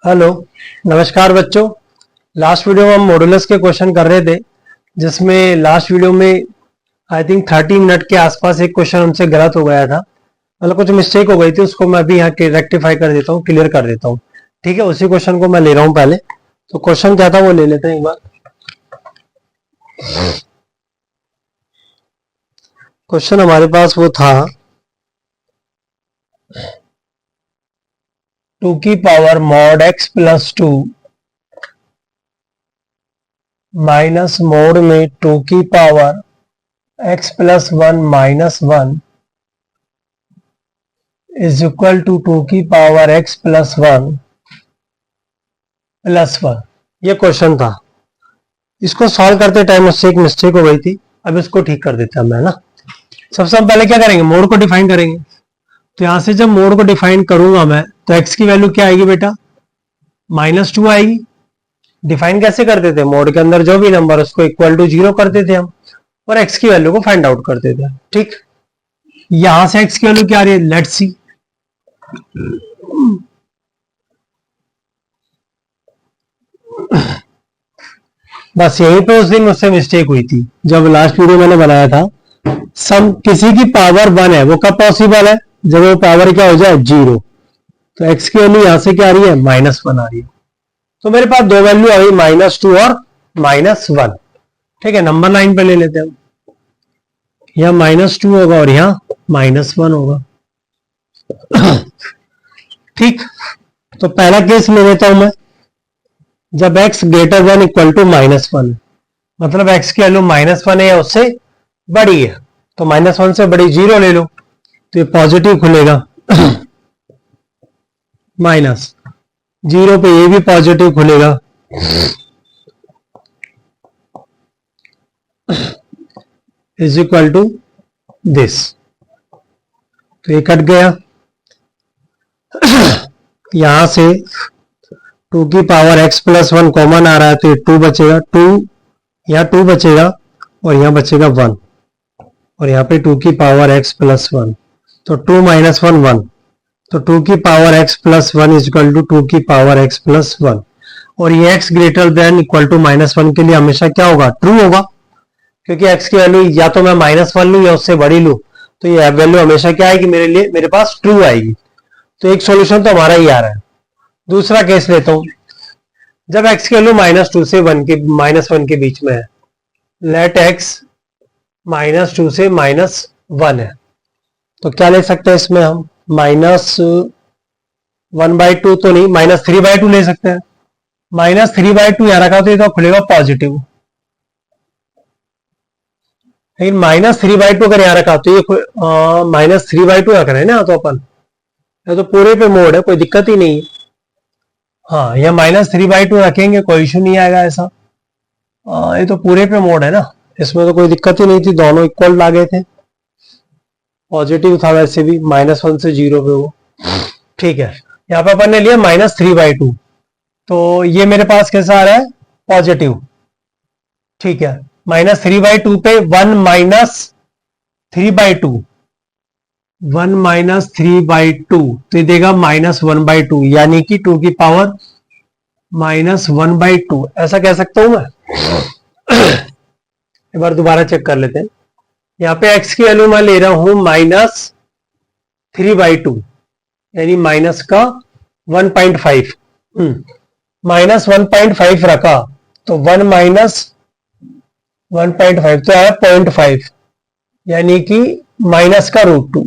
Hello, नमस्कार बच्चों। Last video में हम मॉडुलस के क्वेश्चन कर रहे थे, जिसमें लास्ट वीडियो में आई थिंक 30 मिनट के आसपास एक क्वेश्चन हमसे गलत हो गया था, मतलब कुछ मिस्टेक हो गई थी। उसको मैं अभी यहाँ के रेक्टिफाई कर देता हूँ, क्लियर कर देता हूँ। ठीक है, उसी क्वेश्चन को मैं ले रहा हूँ पहले। तो क्वेश्चन क्या था वो ले लेते हैं एक बार। क्वेश्चन हमारे पास वो था 2 की power mod x plus 2 minus mod में 2 की power x plus 1 minus 1 is equal to 2 की पावर x प्लस 1 प्लस 1। ये क्वेश्चन था। इसको सॉल्व करते टाइम उससे एक मिस्टेक हो गई थी, अब इसको ठीक कर देते हैं हम, है ना। सबसे पहले क्या करेंगे, मोड को डिफाइन करेंगे। तो यहां से जब मोड को डिफाइन करूंगा मैं, तो x की वैल्यू क्या आएगी बेटा, -2 आएगी। डिफाइन कैसे करते थे, मोड के अंदर जो भी नंबर उसको इक्वल टू 0 करते थे हम, और x की वैल्यू को फाइंड आउट करते थे। ठीक, यहां से x की वैल्यू क्या आ रही है, लेट्स सी। बस यहीं पे उस दिन मुझसे मिस्टेक हुई थी, जब लास्ट वीडियो मैंने बनाया था। सम किसी की पावर 1 है, वो कब पॉसिबल है, जब वो पावर क्या हो जाए 0। तो x की वैल्यू यहां से क्या आ रही है, -1 आ रही है। तो मेरे पास दो वैल्यू आ गई, -2 और -1। ठीक है, नंबर 9 पे ले लेते हैं। यहां -2 होगा और यहां -1 होगा। ठीक, तो पहला केस ले लेता हूं मैं, जब x greater than equal to -1, मतलब x की वैल्यू -1 है या उससे बड़ी है। तो -1 से बड़ी 0 ले लो, तो ये पॉजिटिव खुलेगा। माइनस 0 पे ये भी पॉजिटिव खुलेगा। इज इक्वल टू दिस, तो ये कट गया। यहां से 2 की पावर x प्लस 1 कॉमन आ रहा है, तो ये 2 बचेगा। 2 यहाँ 2 बचेगा और यहाँ बचेगा 1, और यहाँ पे 2 की पावर x प्लस 1, तो 2 - 1 1, तो 2 की power x plus 1 is equal to 2 की पावर x प्लस 1। और ये x greater than equal to -1 के लिए हमेशा क्या होगा, ट्रू होगा, क्योंकि x की वैल्यू या तो मैं -1 लूं या उससे बड़ी लूं, तो ये वैल्यू हमेशा क्या आएगी मेरे लिए, मेरे पास ट्रू आएगी। तो एक सॉल्यूशन तो हमारा ही आ रहा है। दूसरा केस लेता हूं, जब x की वैल्यू -2 से -1 के बीच में है, लेट x -2 से -1 है, तो क्या ले सकते हैं इसमें हम, -1/2 तो नहीं, -3/2 ले सकते हैं। -3/2 यहां रखा तो ये तो खुलेगा पॉजिटिव, लेकिन -3/2 अगर यहां रखा तो ये -3/2 रख रहे हैं ना, तो अपन ये तो पूरे पे मोड है, कोई दिक्कत ही नहीं है। हाँ, यह -3/2 रखेंगे, कोई इशू नहीं आएगा ऐसा। ये तो पूरे पे मोड है ना, इसमें तो कोई दिक्कत ही नहीं थी, दोनों इक्वल ला गए थे। पॉजिटिव था वैसे भी, -1 से 0 पे वो। ठीक है, यहाँ पे अपन ने लिया -3/2, तो ये मेरे पास कैसा आ रहा है, पॉजिटिव। ठीक है, -3/2 पे 1 - 3/2, 1 - 3/2, तो ये देगा -1/2, यानी कि 2 की पावर -1/2, ऐसा कह सकता हूं मैं। एक बार दोबारा चेक कर लेते हैं। यहाँ पे x की वैल्यू मैं ले रहा हूं -3/2, यानी माइनस का 1.5, -1.5 रखा, तो 1 - 1.5 तो आया 0.5, यानी कि माइनस का √2,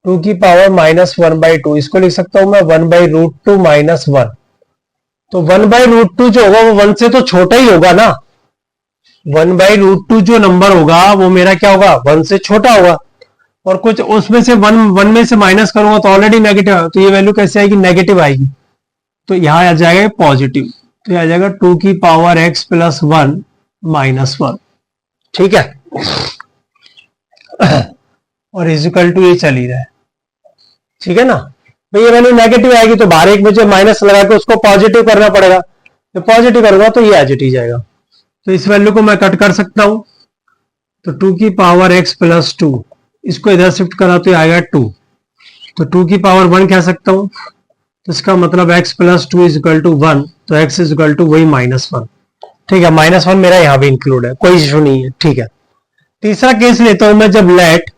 2 की पावर -1/2, इसको लिख सकता हूं मैं 1/√2 -1। तो 1/√2 जो होगा वो 1 से तो छोटा ही होगा ना, 1/√2 जो नंबर होगा वो मेरा क्या होगा, 1 से छोटा होगा। और कुछ उसमें से 1 में से माइनस करूंगा तो ऑलरेडी नेगेटिव है, तो ये वैल्यू कैसे आएगी, नेगेटिव आएगी। तो यहां आ जाएगा पॉजिटिव, तो आ जाएगा 2 की पावर x प्लस 1 -1। ठीक है, और इजिकल टू ये चल ही रहा है। ठीक है ना भाई, ये वैल्यू नेगेटिव आएगी तो बाहर एक मुझे माइनस लगा के उसको पॉजिटिव करना पड़ेगा, तो पॉजिटिव करूंगा तो ये एज इट इज जाएगा। तो इस वैल्यू को मैं कट कर सकता हूं, तो 2 की पावर x प्लस 2, इसको इधर शिफ्ट करा तो आएगा 2, तो 2 की पावर 1 कह सकता हूं, तो इसका मतलब x plus 2 is equal to 1, तो x इज इक्वल टू वही -1। ठीक है, -1 मेरा यहां भी इंक्लूड है, कोई इशू नहीं है। ठीक है, तीसरा केस लेता हूं मैं, जब लेट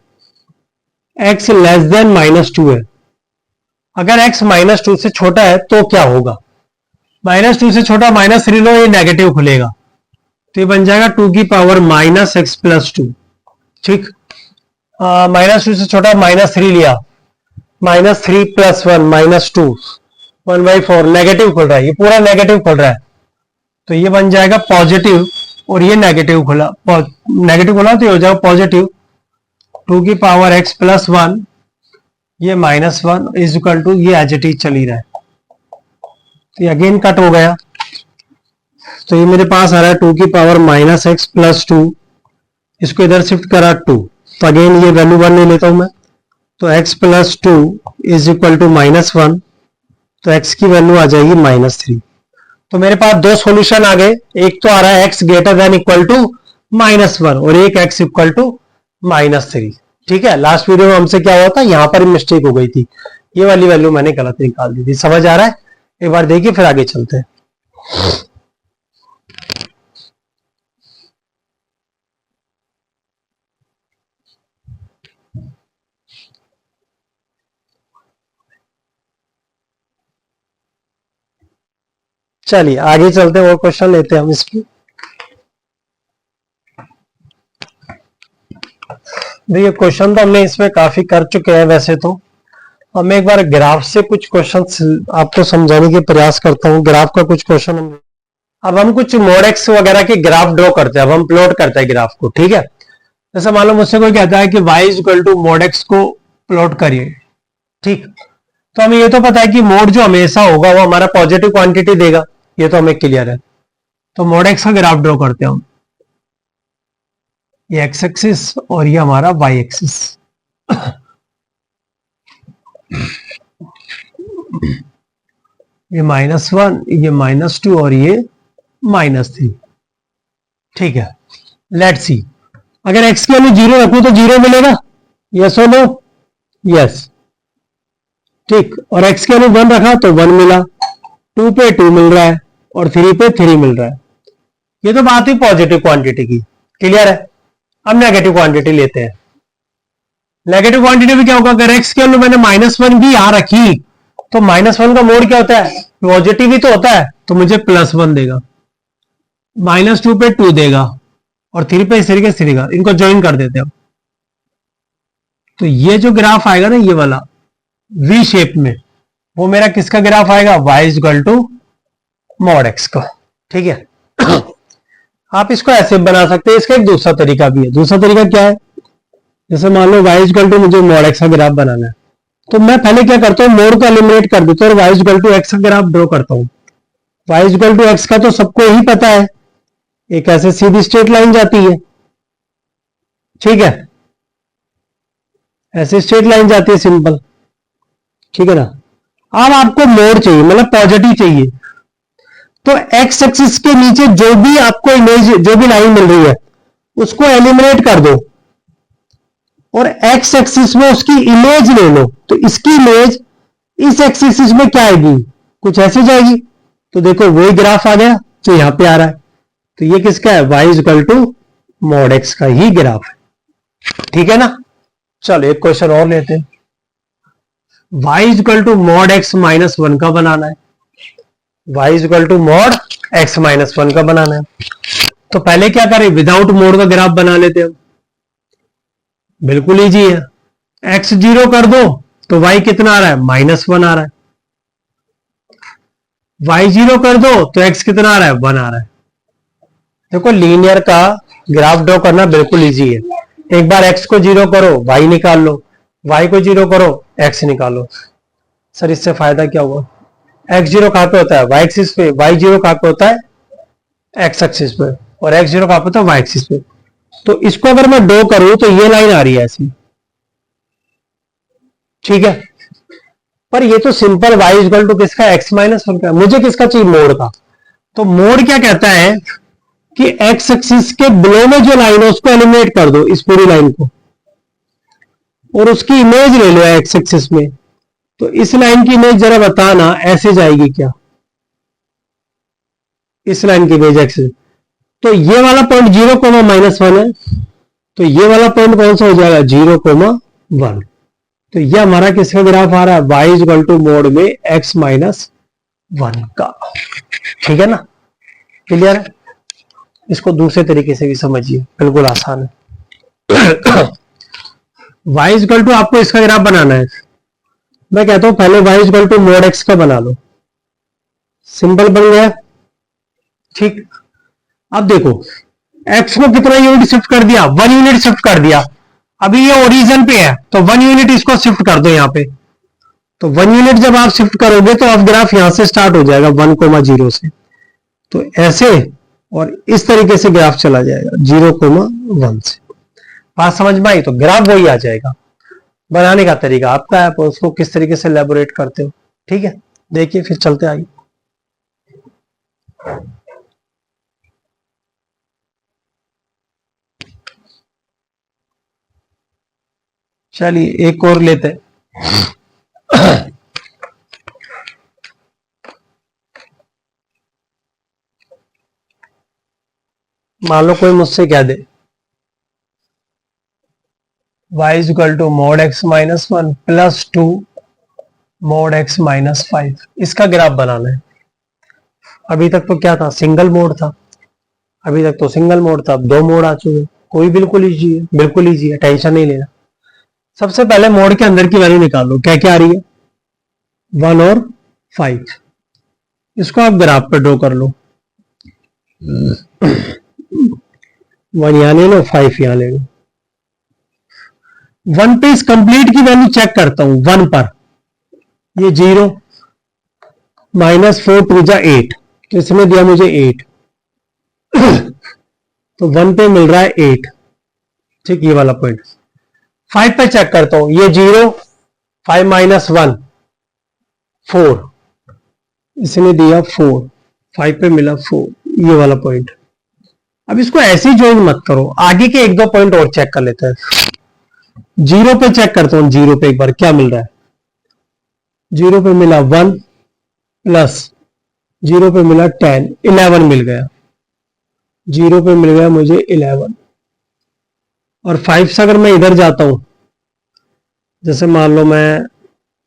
x लेस देन -2 है। अगर x -2 से छोटा है तो क्या होगा? -2 से छोटा -3 लो, ये नेगेटिव खुलेगा, तो ये बन जाएगा 2 की पावर -x प्लस 2। ठीक, -2 से छोटा -3 लिया, -3 प्लस 1 -2, 1/4 नेगेटिव खुल रहा है, ये पूरा नेगेटिव खुल रहा है, तो ये बन जाएगा पॉजिटिव, और ये नेगेटिव खुला, नेगेटिव खुला तो ये हो जाएगा पॉजिटिव 2 की पावर x प्लस 1, ये -1 इज इक्वल टू, ये एज इट इज चल ही रहा है, तो ये अगेन कट हो गया, तो ये मेरे पास आ रहा है 2 की पावर -x प्लस 2, इसको इधर शिफ्ट करा 2, तो अगेन ये वैल्यू 1 ले लेता हूं मैं, तो x plus 2 is equal to -1, तो x की वैल्यू आ जाएगी -3। तो मेरे पास दो सॉल्यूशन आ गए, एक तो आ रहा है x greater than equal to -1 और एक x इक्वल टू -3। ठीक है, लास्ट वीडियो में हमसे क्या हुआ था, यहां पर मिस्टेक हो गई थी, ये वाली वैल्यू मैंने गलत निकाल दी थी। समझ आ रहा है? एक बार देखिए फिर आगे चलते हैं। चलिए आगे चलते हैं, और क्वेश्चन लेते हैं हम इसकी। देखिए क्वेश्चन तो हमने इसमें काफी कर चुके हैं वैसे तो, हम एक बार ग्राफ से कुछ क्वेश्चन आपको समझाने के प्रयास करता हूं। ग्राफ का कुछ क्वेश्चन अब हम कुछ मॉडेक्स वगैरह के ग्राफ ड्रॉ करते हैं, अब हम प्लॉट करते हैं ग्राफ को। ठीक है, जैसे मान लो मुझसे कोई कहता है कि y is equal to mod x को प्लॉट करिए। ठीक, तो हमें ये तो पता है कि मोड जो हमेशा होगा वो हमारा पॉजिटिव क्वांटिटी देगा, ये तो हमें क्लियर है। तो मॉडेक्स का ग्राफ ड्रॉ करते हैं हम, ये एक्स एक्सिस और ये हमारा वाई एक्सिस। ये -1, ये -2 और ये -3। ठीक है, लेट्स सी, अगर x की वैल्यू 0 रखूं तो 0 मिलेगा, यस और नो? यस। ठीक, और x की वैल्यू 1 रखा तो 1 मिला, 2 पे 2 मिल रहा है और 3 पे 3 मिल रहा है। ये तो बात ही पॉजिटिव क्वांटिटी की, क्लियर है? अब नेगेटिव क्वांटिटी लेते हैं। नेगेटिव क्वांटिटी में क्या होगा, अगर x की वैल्यू मैंने -1 भी यहां रखी तो -1 का मोड क्या होता है, पॉजिटिव ही तो होता है, तो मुझे +1 देगा, -2 पे 2 देगा और 3 पे इस तरीके से देगा। इनको ज्वाइन कर देते हैं, तो ये जो ग्राफ आएगा ना ये वाला वी शेप में, वो मेरा किसका ग्राफ आएगा, y is equal to mod x का। ठीक है, आप इसको ऐसे बना सकते हैं। इसका एक दूसरा तरीका भी है। दूसरा तरीका क्या है, जैसे मान लो y इज इक्वल टू मुझे मॉड x का ग्राफ बनाना है, तो मैं पहले क्या करता हूं, मोड को एलिमिनेट कर देता हूं और y is equal to x का ग्राफ ड्रॉ करता हूं। y is equal to x का तो सबको ही पता है, एक ऐसे सीधी स्ट्रेट लाइन जाती है। ठीक है, ऐसे स्ट्रेट लाइन जाती है सिंपल। ठीक है ना, अब आपको मोड चाहिए, मतलब पॉजिटिव चाहिए, तो x एक्सिस के नीचे जो भी आपको इमेज, जो भी लाइन मिल रही है उसको एलिमिनेट कर दो और x एक्सिस में उसकी इमेज ले लो। तो इसकी इमेज इस एक्सिस में क्या आएगी, कुछ ऐसे जाएगी। तो देखो वही ग्राफ आ गया जो यहां पे आ रहा है, तो ये किसका है, y is equal to mod x का ही ग्राफ है। ठीक है ना, चलो एक क्वेश्चन और लेते हैं। y is equal to mod x -1 का बनाना है, y is equal to mod x -1 का बनाना है। तो पहले क्या करें, विदाउट मोड का ग्राफ बना लेते हैं। बिल्कुल इजी है, x 0 कर दो तो y कितना आ रहा है, -1 आ रहा है। y 0 कर दो तो x कितना आ रहा है, 1 आ रहा है। देखो लीनियर का ग्राफ ड्रॉ करना बिल्कुल इजी है। एक बार x को 0 करो y निकाल लो, y को 0 करो x निकालो। सर इससे फायदा क्या हुआ, x 0 कहां पे होता है, y एक्सिस पे, y 0 कहां पे होता है, x एक्सिस पे, और x 0 कहां पे होता है, y एक्सिस पे। तो इसको अगर मैं ड्रॉ करूं तो ये लाइन आ रही है ऐसी। ठीक है, पर ये तो simple y is equal to किसका, x -1 का। मुझे किसका चाहिए, मोड का। तो मोड क्या कहता है कि x एक्सिस के बिलो में जो लाइन है उसको एलिमिनेट कर दो, इस पूरी लाइन को, और उसकी इमेज ले लो x एक्सिस में। तो इस लाइन की इमेज जरा बताना, ऐसे जाएगी क्या? इस लाइन की इमेज एक्स, तो ये वाला पॉइंट 0,-1 है, तो ये वाला पॉइंट कौन सा हो जाएगा? 0,1। तो ये हमारा किसका ग्राफ आ रहा है? y इक्वल टू मोड में x-1 का। ठीक है ना, क्लियर है? इसको दूसरे तरीके से भी समझिए, बिल्कुल आसान है। y इक्वल टू आपको इसका ग्राफ बनाना है। मैं कहता हूं पहले y equal to mod x का बना लो, सिंपल बन गया। ठीक, अब देखो x को कितना यूनिट शिफ्ट कर दिया? 1 यूनिट शिफ्ट कर दिया। अभी ये ओरिजिन पे है तो 1 यूनिट इसको शिफ्ट कर दो यहां पे। तो 1 यूनिट जब आप शिफ्ट करोगे तो अब ग्राफ यहां से स्टार्ट हो जाएगा 1,0 से, तो ऐसे और इस तरीके से ग्राफ चला जाएगा 0,1 से। बात समझ में आई? तो ग्राफ वही आ जाएगा। बनाने का तरीका आपका है, उसको किस तरीके से एलैबोरेट करते हो। ठीक है, देखिए फिर चलते आगे। चलिए एक और लेते हैं। मान लो कोई मुझसे कह दे y is equal to mod x-1 plus 2 mod x-5, इसका ग्राफ बनाना है। अभी तक तो क्या था? सिंगल मोड था। अभी तक तो सिंगल मोड था, अब 2 मोड आ चुके। कोई बिल्कुल इजी है, बिल्कुल इजी है, टेंशन नहीं लेना। सबसे पहले मोड के अंदर की वैल्यू निकालो, क्या क्या आ रही है? 1 और 5। इसको आप ग्राफ पे ड्रॉ कर लो। 1 यहां ले लो, 5 यहां ले लो। 1 पे इस कंप्लीट की वैल्यू चेक करता हूं। 1 पर ये 0 -4 2 जा 8, तो इसने दिया मुझे 8। तो 1 पे मिल रहा है 8। ठीक, ये वाला पॉइंट। 5 पे चेक करता हूं, ये 0 5 - 1 4, इसने दिया 4, 5 पे मिला 4, ये वाला पॉइंट। अब इसको ऐसे ही ज्वाइन मत करो, आगे के 1-2 पॉइंट और चेक कर लेते हैं। 0 पे चेक करता हूं, 0 पे एक बार क्या मिल रहा है? 0 पे मिला 1 प्लस 0 पे मिला 10, 11 मिल गया। 0 पे मिल गया मुझे 11। और 5 से अगर मैं इधर जाता हूं, जैसे मान लो मैं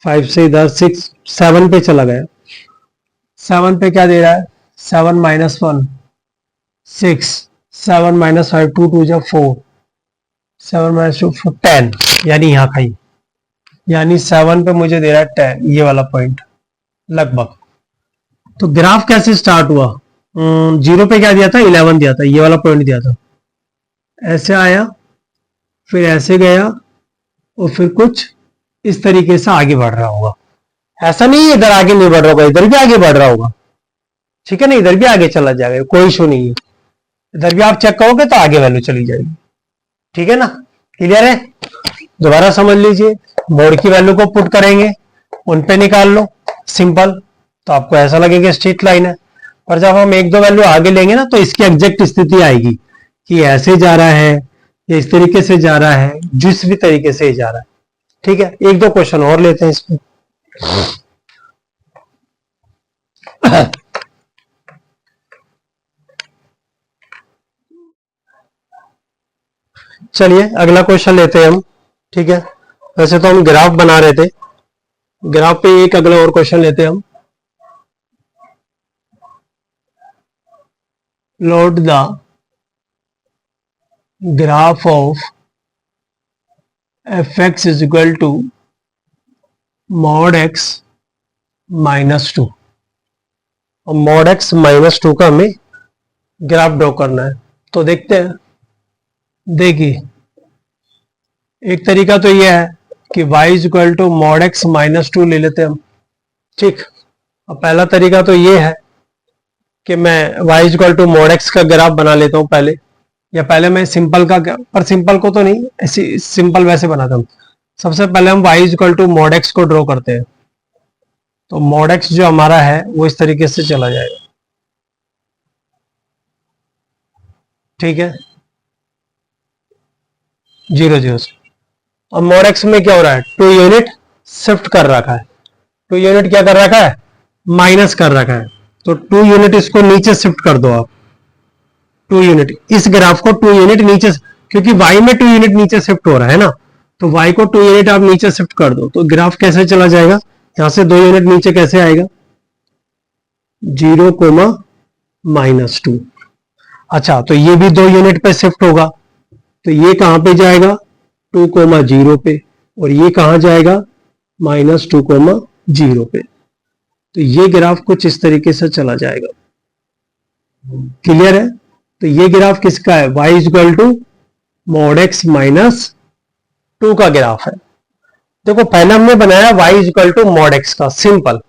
5 से इधर 6 7 पे चला गया। 7 पे क्या दे रहा है? 7 - 1 6, 7 - 5 2 2 जा 4, 7 - 2 4 10, यानी यहां का ही, यानी 7 पे मुझे दे रहा है 10, ये वाला पॉइंट लगभग। तो ग्राफ कैसे स्टार्ट हुआ? 0 पे क्या दिया था? 11 दिया था, ये वाला पॉइंट दिया था। ऐसे आया, फिर ऐसे गया, और फिर कुछ इस तरीके से आगे बढ़ रहा होगा। ऐसा नहीं है इधर आगे नहीं बढ़ रहा होगा, इधर भी आगे बढ़ रहा होगा। ठीक है ना, इधर भी आगे चला जाएगा, कोई इशू नहीं है। इधर भी आप चेक करोगे तो आगे वैल्यू चली जाएगी। ठीक है ना, क्लियर है? दोबारा समझ लीजिए, मोड की वैल्यू को पुट करेंगे, उन पे निकाल लो, सिंपल। तो आपको ऐसा लगेगा स्ट्रेट लाइन है, पर जब हम 1-2 वैल्यू आगे लेंगे ना, तो इसकी एग्जैक्ट स्थिति आएगी कि ऐसे जा रहा है या इस तरीके से जा रहा है, जिस भी तरीके से जा रहा है। ठीक है, 1-2 क्वेश्चन और लेते हैं इसमें। चलिए अगला क्वेश्चन लेते हैं हम। ठीक है, वैसे तो हम ग्राफ बना रहे थे, ग्राफ पे एक अगला और क्वेश्चन लेते हैं हम। Plot the graph of fx is equal to mod x -2, और mod x -2 का हमें ग्राफ ड्रॉ करना है। तो देखते हैं। देखिए, एक तरीका तो यह है कि y is equal to mod x -2 ले लेते हैं हम। ठीक, अब पहला तरीका तो ये है कि मैं y is equal to mod x का ग्राफ बना लेता हूं पहले, या पहले मैं सिंपल का, पर सिंपल को तो नहीं, ऐसी सिंपल वैसे बनाता हूं। सबसे पहले हम y is equal to mod x को ड्रॉ करते हैं। तो mod x जो हमारा है वो इस तरीके से चला जाएगा। ठीक है, 0 0 से। अब mod x में क्या हो रहा है? 2 यूनिट शिफ्ट कर रखा है, 2 यूनिट क्या कर रखा है, माइनस कर रखा है, तो 2 यूनिट इसको नीचे शिफ्ट कर दो आप, 2 यूनिट इस ग्राफ को 2 यूनिट नीचे, क्योंकि y में 2 यूनिट नीचे शिफ्ट हो रहा है ना, तो y को 2 यूनिट आप नीचे शिफ्ट कर दो, तो ग्राफ कैसे चला जाएगा, यहां से 2 यूनिट नीचे कैसे आएगा, 0, -2। अच्छा, तो ये भी 2 यूनिट पे शिफ्ट होगा, तो ये कहां पे जाएगा, 2, 0 पे, और ये कहां जाएगा, -2, 0 पे। तो ये ग्राफ कुछ इस तरीके से चला जाएगा। क्लियर है? तो ये ग्राफ किसका है, y equal to mod x -2 का ग्राफ है। देखो पहले हमने बनाया y equal to mod x का, सिंपल।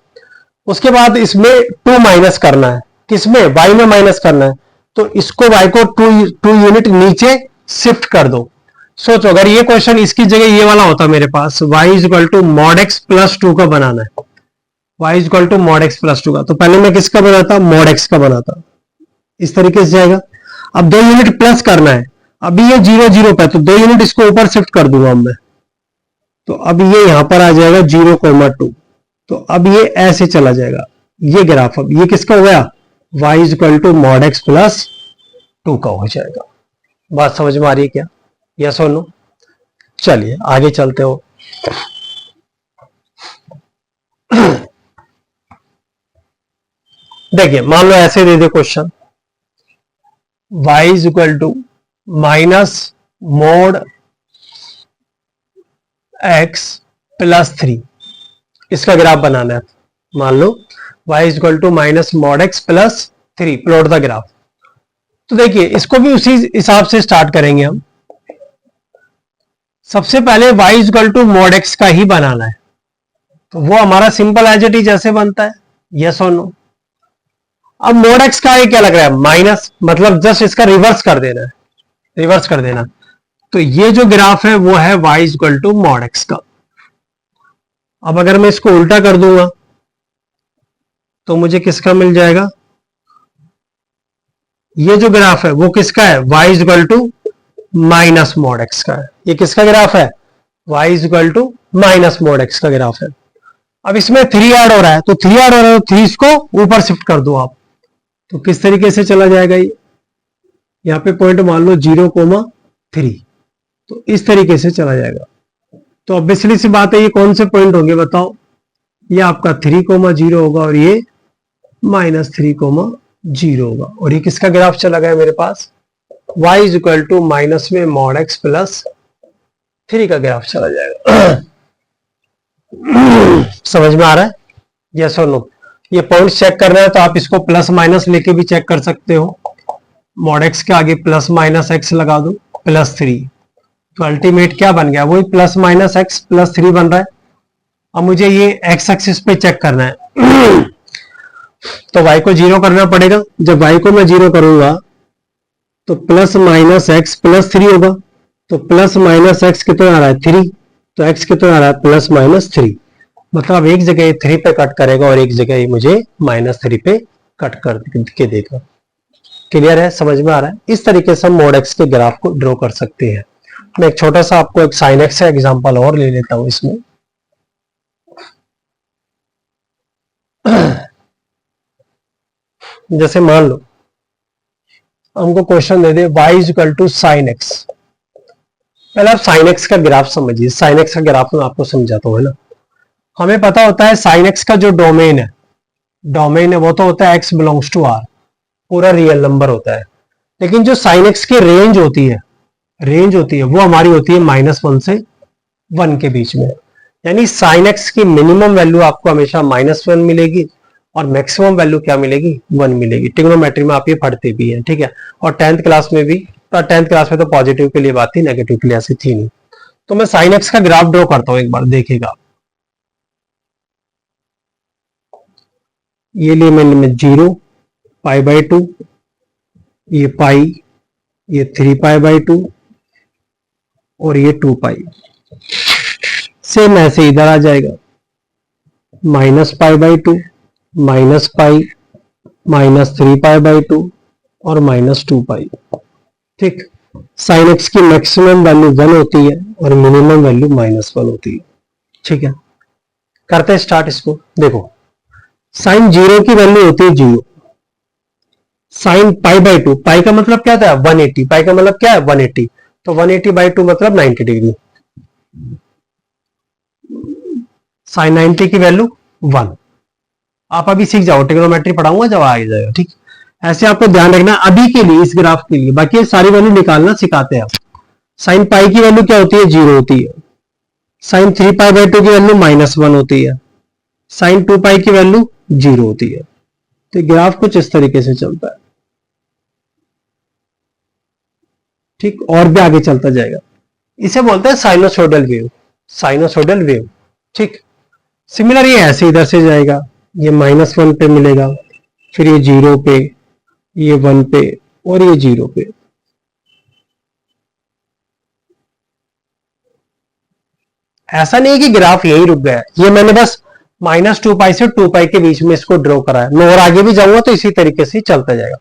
उसके बाद इसमें 2 माइनस करना है, किसमें, y में माइनस करना है, तो इसको y को 2 यूनिट नीचे शिफ्ट कर दो। सोचो अगर ये क्वेश्चन इसकी जगह ये वाला होता मेरे पास, y equal to mod x plus 2 का बनाना है, y equal to mod x plus 2 का, तो पहले मैं किसका बनाता, mod x का बनाता, इस तरीके से जाएगा। अब 2 यूनिट प्लस करना है, अभी ये 0, 0 पे, तो 2 यूनिट इसको ऊपर शिफ्ट कर दूंगा मैं, तो अब ये यहां पर आ जाएगा 0, 2, तो अब ये ऐसे चला जाएगा ये ग्राफ। अब ये किसका हो गया, y equal to mod x plus 2 का हो जाएगा। बात समझ में आ रही है क्या, यस और नो? चलिए आगे चलते हो। देखिए मान लो ऐसे दे दे question, y is equal to minus mod x plus 3, इसका ग्राफ बनाना है। मान लो y is equal to minus mod x plus 3, plot the graph. तो देखिए इसको भी उसी हिसाब से स्टार्ट करेंगे हम। सबसे पहले y is equal to mod x का ही बनाना है, तो वो हमारा सिंपल एज इट इज जैसे बनता है, यस और नो। अब मोड x का ये क्या लग रहा है, माइनस, मतलब जस्ट इसका रिवर्स कर देना है, रिवर्स कर देना। तो ये जो ग्राफ है वो है y is equal to mod x का। अब अगर मैं इसको उल्टा कर दूंगा तो मुझे किसका मिल जाएगा, ये जो ग्राफ है वो किसका है, y is equal to minus mod x का है। ये किसका ग्राफ है, y is equal to minus mod x का ग्राफ है। अब इसमें 3 ऐड हो रहा है, तो 3 ऐड हो रहा है, तो 3 इसको ऊपर शिफ्ट कर दो आप, तो किस तरीके से चला जाएगा ये, यहां पे पॉइंट मान लो 0, 3, तो इस तरीके से चला जाएगा। तो ऑब्वियसली सी बात है ये कौन से पॉइंट होंगे बताओ, ये आपका 3, 0 होगा, और ये -3, 0 होगा, और ये किसका ग्राफ चला गया मेरे पास, y is equal to minus में mod x प्लस 3 का ग्राफ चला जाएगा। समझ में आ रहा है, यस और नो? ये पॉइंट चेक करना है तो आप इसको प्लस माइनस लेके भी चेक कर सकते हो। mod x के आगे प्लस माइनस x लगा दो, प्लस 3, तो अल्टीमेट क्या बन गया, वही प्लस माइनस x प्लस 3 बन रहा है। अब मुझे ये x एक्सिस पे चेक करना है तो y को 0 करना पड़ेगा। जब y को मैं 0 करूंगा तो प्लस माइनस x प्लस 3 होगा, तो प्लस माइनस x कितना आ रहा है, 3, तो x कितना आ रहा है, प्लस माइनस 3, मतलब एक जगह 3 पे कट करेगा और एक जगह मुझे -3 पे कट कर के देगा। क्लियर है, समझ में आ रहा है? इस तरीके से हम mod x के ग्राफ को ड्रॉ कर सकते हैं। मैं एक छोटा सा आपको एक sin x का एग्जांपल और ले लेता हूं इसमें। जैसे मान लो हमको क्वेश्चन दे दे y is equal to sine x. पहले आप साइन एक्स का ग्राफ समझिए, साइन एक्स का ग्राफ मैं आपको समझाता हूं, है ना। हमें पता होता है साइन एक्स का जो डोमेन है वो तो होता है x बिलोंग्स टू r, पूरा रियल नंबर होता है। लेकिन जो साइन एक्स की रेंज होती है वो हमारी होती है -1 से 1 के बीच में। यानी साइन एक्स की मिनिमम वैल्यू आपको हमेशा -1 मिलेगी और मैक्सिमम वैल्यू क्या मिलेगी, 1 मिलेगी। ट्रिग्नोमेट्री में आप ये पढ़ते भी हैं, ठीक है। और 10th क्लास में भी, 10th क्लास में तो पॉजिटिव के लिए बात थी, नेगेटिव के लिए ऐसी थी नहीं। तो मैं साइन एक्स का ग्राफ ड्रॉ करता हूं, एक बार देखिएगा। ये लिए मैंने 0, π/2, ये पाई, ये 3π/2 और ये 2π। सेम ऐसे इधर आ जाएगा, -π/2, -π, -3π/2 और -2π। ठीक, साइन एक्स की मैक्सिमम वैल्यू 1 होती है और मिनिमम वैल्यू -1 होती है, ठीक है। करते हैं स्टार्ट इसको। देखो साइन जीरो की वैल्यू होती है 0, साइन पाई बाई 2, पाई का मतलब क्या था 180, पाई का मतलब क्या है 180, तो 180 बाई 2 मतलब 90 डिग्री, साइन 90 की वैल्यू 1। आप अभी सीख जाओ, ट्रिग्नोमेट्री पढ़ाऊंगा जब आ जाएगा, ठीक। ऐसे आपको ध्यान रखना अभी के लिए, इस ग्राफ के लिए, बाकी सारी वैल्यू निकालना सिखाते हैं आप। साइन पाई की वैल्यू क्या होती है 0 होती है, साइन 3 पाई बाई 2 की वैल्यू -1 होती है, साइन 2 पाई की वैल्यू 0 होती है। तो ग्राफ कुछ इस तरीके से चलता है, ठीक, और भी आगे चलता जाएगा। इसे बोलते हैं साइनोसोडल वेव, साइनोसोडल वेव, ठीक। सिमिलर ये ऐसे इधर से जाएगा, ये -1 पे मिलेगा, फिर ये 0 पे, ये 1 पे, और ये 0 पे। ऐसा नहीं है कि ग्राफ यही रुक गया, ये मैंने बस -2 पाई से 2 पाई के बीच में इसको ड्रॉ करा है, मैं और आगे भी जाऊंगा तो इसी तरीके से चलता जाएगा।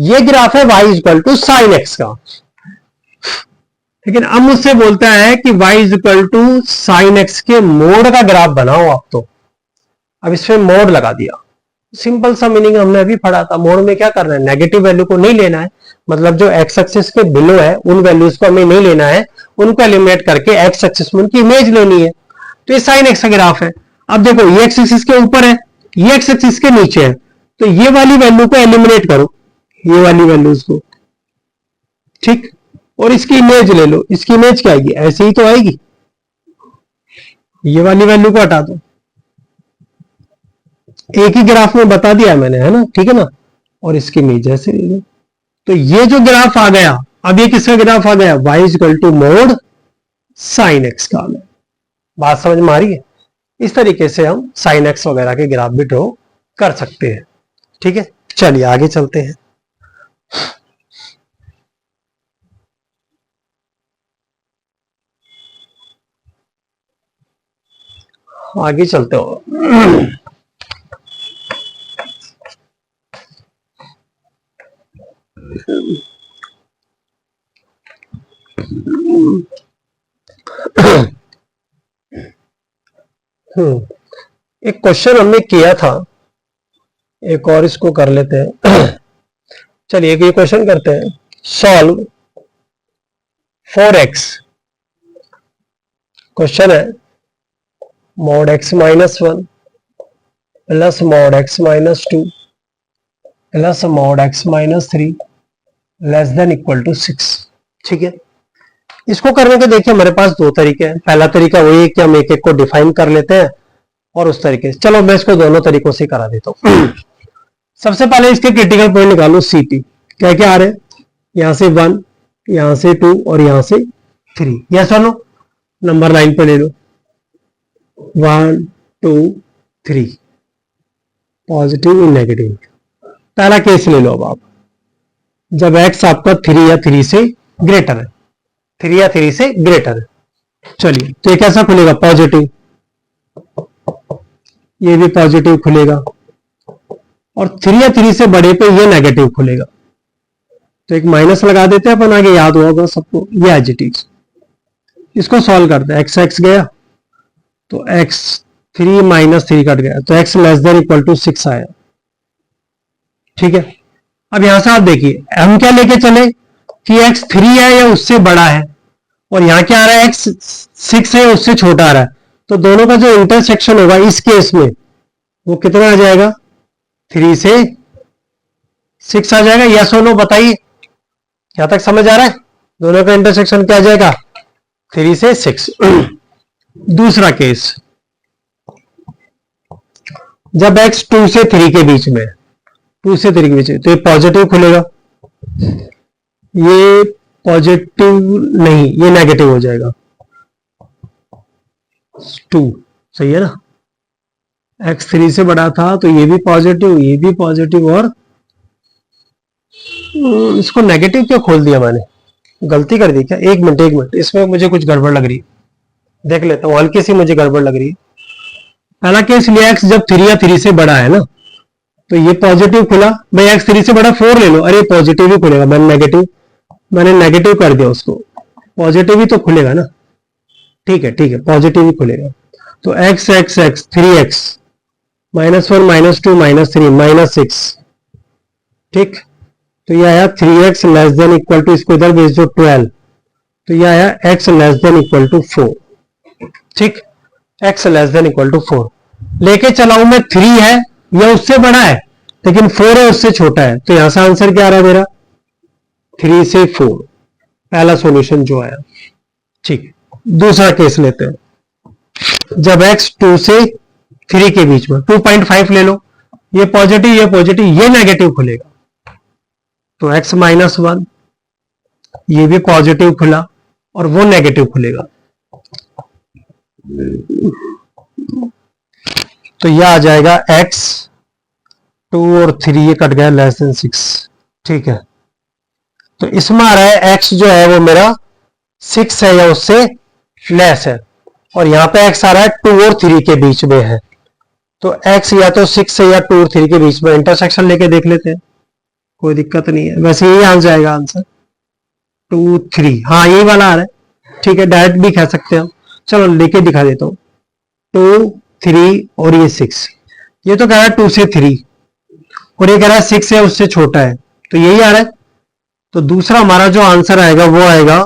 ये ग्राफ है y equal to sine x का, लेकिन अब मुझसे बोलता है कि y equal to sine x के मोड का ग्राफ बनाओ आप, तो अब इसमें मोड लगा दिया। सिंपल सा मीनिंग हमने अभी पढ़ा था, मोड में क्या करना है, नेगेटिव वैल्यू को नहीं लेना है, मतलब जो एक्स एक्सिस के बिलो है उन वैल्यूज को हमें नहीं लेना है, उनको एलिमिनेट करके एक्स एक्सिस में उनकी इमेज लेनी है। तो ये साइन एक्स का ग्राफ है। अब देखो ये एक्स एक्सिस के ऊपर है, ये एक्स एक्सिस के नीचे है, तो ये वाली वैल्यू को एलिमिनेट करो, ये वाली वैल्यूज को, ठीक, और इसकी इमेज ले लो। इसकी इमेज क्या आएगी, ऐसे ही तो आएगी, ये वाली वैल्यू को हटा दो। एक ही ग्राफ में बता दिया मैंने, है ना, ठीक है ना, और इसकी इमेज ऐसे ले लो। तो ये जो ग्राफ आ गया, अब ये किसका ग्राफ आ गया, y equal to mod sine x का। बात समझ में आ रही है? इस तरीके से हम साइन एक्स वगैरह के ग्राफ भी ड्रॉ कर सकते हैं, ठीक है। चलिए आगे चलते हैं। आगे चलते हो। एक क्वेश्चन हमने किया था, एक और इसको कर लेते हैं। चलिए एक ये क्वेश्चन करते हैं, सॉल्व 4x, क्वेश्चन है mod x -1 plus mod x -2 plus mod x -3 less than equal to 6, ठीक है। इसको करने के देखिए हमारे पास दो तरीके हैं। पहला तरीका वही है कि हम एक एक को डिफाइन कर लेते हैं, और उस तरीके से, चलो मैं इसको दोनों तरीकों से करा देता हूं। सबसे पहले इसके क्रिटिकल पॉइंट निकालो, CP क्या क्या आ रहे हैं, यहां से 1, यहां से 2 और यहां से 3, यस और नो, नंबर लाइन पे ले लो, 1 2 3, पॉजिटिव और नेगेटिव। पहला केस ले लो अब आप, जब x आपका 3 या 3 से ग्रेटर है, 3 या 3 से ग्रेटर है। चलिए तो ये कैसा खुलेगा, पॉजिटिव, ये भी पॉजिटिव खुलेगा, और 3 या 3 से बड़े पे ये नेगेटिव खुलेगा। तो एक माइनस लगा देते हैं अपन, आगे याद होगा सबको, ये एडजेटिव्स। इसको सॉल्व करते हैं, एक्स एक्स गया तो x3 -3 कट गया, तो x less than equal to 6 आया, ठीक है। अब यहां से आप देखिए हम क्या लेके चले कि x 3 है या उससे बड़ा है, और यहां क्या आ रहा है, x 6 है उससे छोटा आ रहा है, तो दोनों का जो इंटरसेक्शन होगा इस केस में वो कितना आ जाएगा, 3 से 6 आ जाएगा। यस और नो बताइए, यहां तक समझ आ रहा है? दोनों का इंटरसेक्शन क्या आ जाएगा, 3 से 6। दूसरा केस, जब x 2 से 3 के बीच में, 2 से 3 के बीच में, तो ये पॉजिटिव खुलेगा, ये पॉजिटिव नहीं, ये नेगेटिव हो जाएगा, 2 सही है ना। x 3 से बड़ा था तो ये भी पॉजिटिव, ये भी पॉजिटिव, और इसको नेगेटिव क्यों खोल दिया मैंने, गलती कर दी क्या, एक मिनट, इसमें मुझे कुछ गड़बड़ लग रही है, देख लेता हूं, हल्की सी मुझे गड़बड़ लग रही है। पहला केस लिया x जब 3 या 3 से बड़ा है ना, तो ये पॉजिटिव खुला, भाई x 3 से बड़ा 4 ले लो, अरे पॉजिटिव ही खुलेगा, मैंने नेगेटिव कर दिया उसको, पॉजिटिव ही तो खुलेगा ना, ठीक है पॉजिटिव ही खुलेगा। तो एक्स एक्स एक्स 3x -1 -2 -3 -6, ठीक। तो ये आया 3x less than equal to, इसको इधर भेज दो 12, तो ये आया x less than equal to 4, ठीक। x less than equal to 4 लेके चला हूं मैं, 3 है या उससे बड़ा है, लेकिन 4 है उससे छोटा है, तो यहां से आंसर क्या आ रहा है मेरा, 3 से 4, पहला सॉल्यूशन जो आया, ठीक। दूसरा केस लेते हैं, जब x 2 से 3 के बीच में, 2.5 ले लो, ये पॉजिटिव ये नेगेटिव खुलेगा, तो x -1, ये भी पॉजिटिव खुला और वो नेगेटिव खुलेगा, तो यह आ जाएगा x 2 और 3 ये कट गया लेस देन 6, ठीक है। तो इसमें आ रहा है x जो है वो मेरा 6 है या उससे लेस है, और यहां पे x आ रहा है 2 और 3 के बीच में है, तो x या तो 6 है या 2 और 3 के बीच में, इंटरसेक्शन लेके देख लेते हैं, कोई दिक्कत नहीं है, वैसे यही आ जाएगा आंसर 2 3, हाँ यही वाला आ रहा है, ठीक है, डायरेक्ट भी कह सकते हैं हम, चलो लेके दिखा देता हूं, 2 3 और ये 6, ये तो कह रहा है 2 से 3 और ये कह रहा है 6 है उससे छोटा है, तो यही आ रहा है, तो दूसरा हमारा जो आंसर आएगा वो आएगा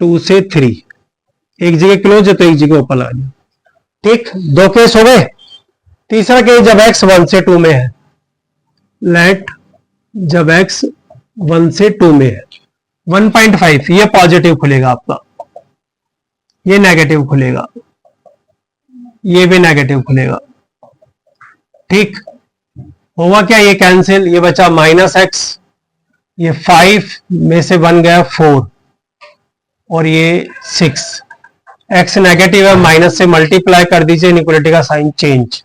2 से 3, एक जगह क्लोज है तो एक जगह ओपन आ गया, ठीक। 2 केस हो गए। तीसरा केस जब x 1 से 2 में है, लेट जब x 1 से 2 में है, 1.5 ये पॉजिटिव खुलेगा आपका, ये नेगेटिव खुलेगा, ये भी नेगेटिव खुलेगा, ठीक। होगा क्या, ये कैंसिल, ये बचा -x, ये 5 में से 1 गया 4 और ये 6, x नेगेटिव है, माइनस से मल्टीप्लाई कर दीजिए, इनइक्वालिटी का साइन चेंज,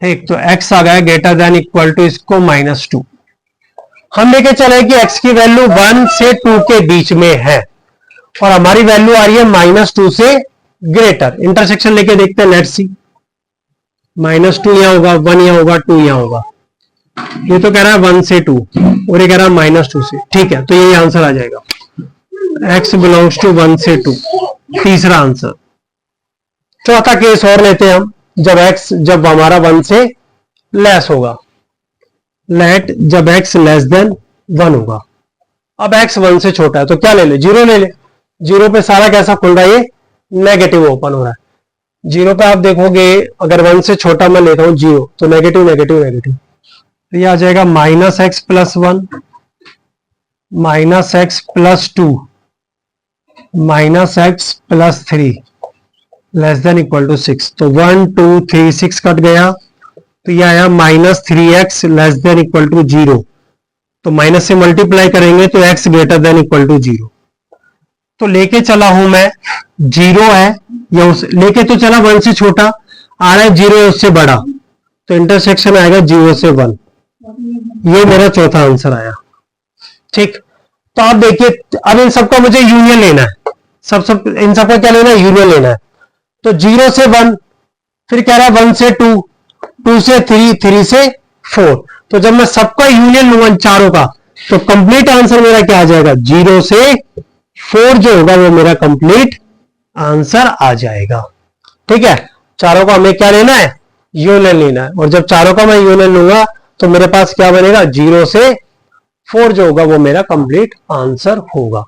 ठीक। तो x आ गया ग्रेटर देन इक्वल टू इसको -2, हम लेके चले कि x की वैल्यू 1 से 2 के बीच में है और हमारी वैल्यू आ रही है -2 से ग्रेटर, इंटरसेक्शन लेके देखते हैं, लेट्स सी, -2 यहां होगा, 1 यहां होगा, 2 यहां होगा, ये तो कह रहा है 1 से 2 और ये कह रहा है -2 से, ठीक है, तो यही आंसर आ जाएगा, x बिलोंग्स टू 1 से 2, तीसरा आंसर। चौथा केस और लेते हैं हम, जब हमारा 1 से लेस होगा, लेट जब x लेस देन 1 होगा, अब x 1 से छोटा है तो क्या ले ले, 0 ले ले, 0 पे सारा कैसा खुल रहा है, ये नेगेटिव ओपन हो रहा है, 0 पे आप देखोगे अगर 1 से छोटा मैं लेता हूं 0, तो नेगेटिव नेगेटिव नेगेटिव, तो ये आ जाएगा -x + 1 -x + 2 -x + 3 less than equal to 6, तो 1 2 3 6 कट गया, तो ये आया -3x less than equal to 0, तो माइनस से मल्टीप्लाई करेंगे तो x greater than equal to 0, तो लेके चला हूं मैं 0 है या उस लेके तो चला 1 से छोटा, आ रहा है 0 है उससे बड़ा, तो इंटरसेक्शन आएगा 0 से 1, ये मेरा चौथा आंसर आया, ठीक। तो आप देखिए अब इन सबका मुझे यूनियन लेना है, इन सबका क्या लेना है, यूनियन लेना है, तो 0 से 1, फिर कह रहा है 1 से 2, 2 से 3, 3 से 4, तो जब मैं सबका यूनियन लूंगा चारों का, तो कंप्लीट आंसर मेरा क्या आ जाएगा, 0 से 4 जो होगा वो मेरा कंप्लीट आंसर आ जाएगा, ठीक है। चारों का हमें क्या लेना है, यूनियन लेना है, और जब चारों का मैं यूनियन लूंगा तो मेरे पास क्या बनेगा, 0 से 4 जो होगा वो मेरा कंप्लीट आंसर होगा,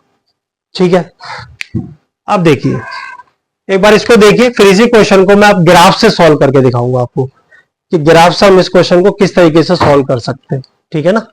ठीक है। अब देखिए एक बार इसको देखिए, फिर इसी क्वेश्चन को मैं अब ग्राफ से सॉल्व करके दिखाऊंगा आपको कि ग्राफ से हम इस क्वेश्चन को किस तरीके से सॉल्व कर सकते हैं, ठीक है ना।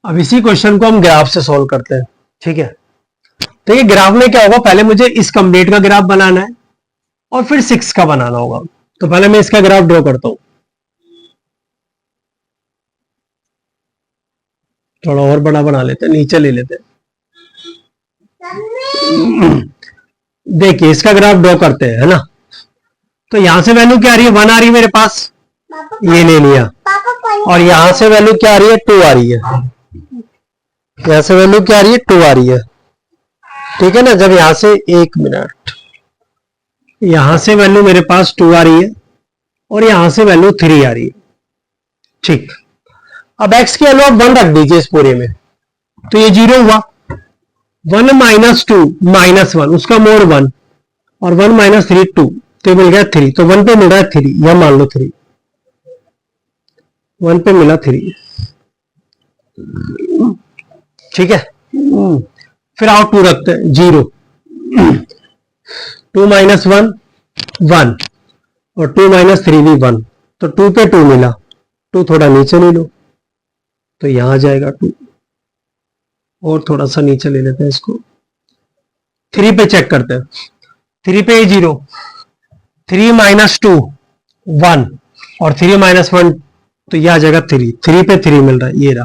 अब इसी क्वेश्चन को हम ग्राफ से सॉल्व करते हैं, ठीक है। तो ये ग्राफ में क्या होगा, पहले मुझे इस कंप्लीट का ग्राफ बनाना है और फिर 6 का बनाना होगा, तो पहले मैं इसका ग्राफ ड्रॉ करता हूं, थोड़ा और बड़ा बना लेते हैं, नीचे ले लेते हैं, देखिए इसका ग्राफ ड्रॉ करते हैं, है ना। तो यहां से वैल्यू क्या आ रही है, 1 आ रही है मेरे पास, ये ले लिया। और यहां से वैल्यू क्या आ रही है, 2 आ रही है। यहां से वैल्यू क्या आ रही है, 2 आ रही है, ठीक है ना। जब यहां से, 1 मिनट, यहां से वैल्यू मेरे पास 2 आ रही है और यहां से वैल्यू 3 आ रही है, ठीक। अब x की वैल्यू आप 1 रख दीजिए इस पूरे में, तो ये 0 हुआ। 1 माइनस 2 माइनस 1, उसका मोड 1, और 1 माइनस 3 2, तो मिल गया 3। तो 1 पे मिल रहा है 3, यह मान लो 3, 1 पे मिला 3, ठीक है। फिर आओ 2 रखते हैं, 0, 2 माइनस 1 1, और 2 माइनस 3 भी 1, तो 2 पे 2 मिला, 2 थोड़ा नीचे ले लो, तो यहां आ जाएगा 2, और थोड़ा सा नीचे ले लेते हैं इसको। 3 पे चेक करते हैं, 3 पे 0, 3 माइनस 2 1, और 3 माइनस 1, तो यह आ जाएगा 3, 3 पे 3 मिल रहा है, ये रहा,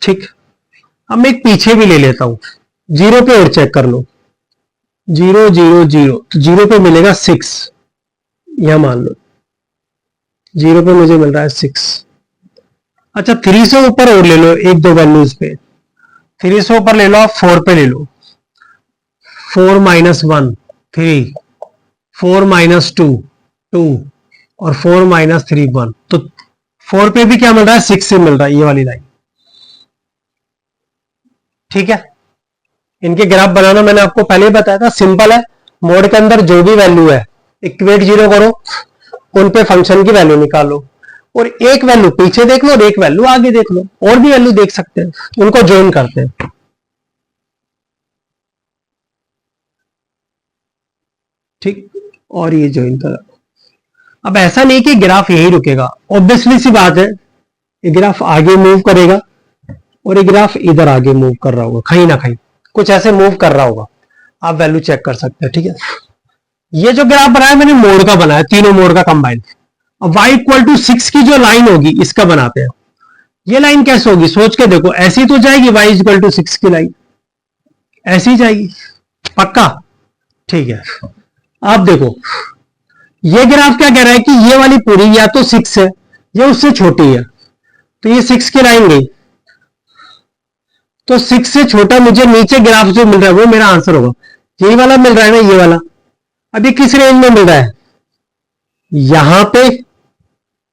ठीक। अब मैं एक पीछे भी ले लेता हूं, 0 पे और चेक कर लो, 0 0 0, तो 0 पे मिलेगा 6, यह मान लो 0 पे मुझे मिल रहा है 6। अच्छा 3 से ऊपर और ले लो, एक दो वैल्यूज पे, 3 से ऊपर ले लो आप, 4 पे ले लो, 4 माइनस 1 3, 4 माइनस 2 2, और 4 माइनस 3 1, तो 4 पे भी क्या मिल रहा है, 6 से मिल रहा है, ये वाली लाइन, ठीक है। इनके ग्राफ बनाना मैंने आपको पहले ही बताया था, सिंपल है। मोड के अंदर जो भी वैल्यू है इक्वेट 0 करो, उन पे फंक्शन की वैल्यू निकालो, और एक वैल्यू पीछे देख लो और एक वैल्यू आगे देख लो, और भी वैल्यू देख सकते हैं, उनको ज्वाइन करते हैं, ठीक। और ये ज्वाइन करा। अब ऐसा नहीं कि ग्राफ यही रुकेगा, ऑब्वियसली सी बात है, ये ग्राफ आगे मूव करेगा और ये ग्राफ इधर आगे मूव कर रहा होगा, कहीं ना कहीं कुछ ऐसे मूव कर रहा होगा, आप वैल्यू चेक कर सकते हैं, ठीक है। ये जो ग्राफ बनाया मैंने मोड का बनाया, तीनों मोड का कंबाइंड। अब y इक्वल टू 6 की जो लाइन होगी इसका बनाते हैं। ये लाइन कैसे होगी, सोच के देखो, ऐसी तो जाएगी y इक्वल टू 6 की लाइन, ऐसी जाएगी, पक्का, ठीक है। आप देखो ये ग्राफ क्या कह रहा है कि ये वाली पूरी या तो 6 है या उससे छोटी है, तो ये 6 की लाइन गई, तो 6 से छोटा मुझे नीचे ग्राफ जो मिल रहा है वो मेरा आंसर होगा। यही वाला मिल रहा है ना, ये वाला, अब ये किस रेंज में मिल रहा है, यहां पे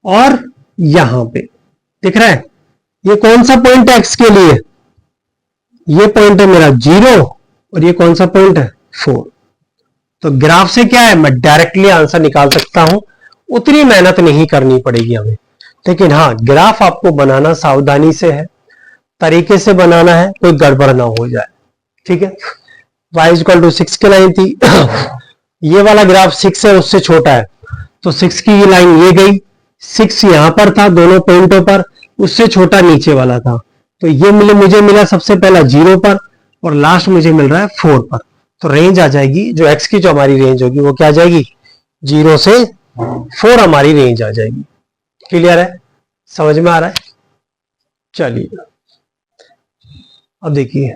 और यहां पे, दिख रहा है। ये कौन सा पॉइंट है एक्स के लिए, ये पॉइंट है मेरा 0, और ये कौन सा पॉइंट है 4। तो ग्राफ से क्या है, मैं डायरेक्टली आंसर निकाल सकता हूं, उतनी मेहनत नहीं करनी पड़ेगी हमें। लेकिन हाँ, ग्राफ आपको बनाना सावधानी से है, तरीके से बनाना है, कोई गड़बड़ ना हो जाए, ठीक है। y इक्वल टू 6 की लाइन थी ये वाला ग्राफ 6 है, उससे छोटा है, तो 6 की ये लाइन ये गई, 6 यहां पर था दोनों पॉइंटों पर, उससे छोटा नीचे वाला था, तो ये मुझे मिला सबसे पहला 0 पर, और लास्ट मुझे मिल रहा है 4 पर। तो रेंज आ जाएगी, जो x की जो हमारी रेंज होगी वो क्या आ जाएगी, 0 से 4 हमारी रेंज आ जाएगी। क्लियर है, समझ में आ रहा है। चलिए अब देखिए,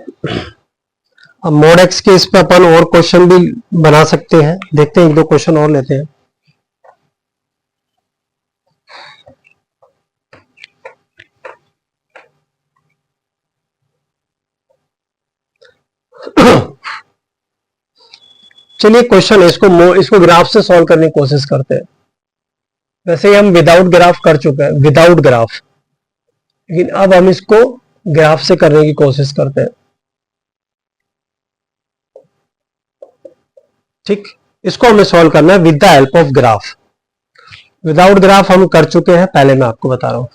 अब मोड एक्स के इस पे अपन और क्वेश्चन भी बना सकते हैं, देखते हैं, एक दो क्वेश्चन और लेते हैं। चलिए क्वेश्चन है, इसको ग्राफ से सॉल्व करने की कोशिश करते हैं। वैसे ही हम विदाउट ग्राफ कर चुके हैं, विदाउट ग्राफ, लेकिन अब हम इसको ग्राफ से करने की कोशिश करते हैं, ठीक। इसको हमें सॉल्व करना है with the help of graph. Without graph हम कर चुके हैं, पहले मैं आपको बता रहा हूं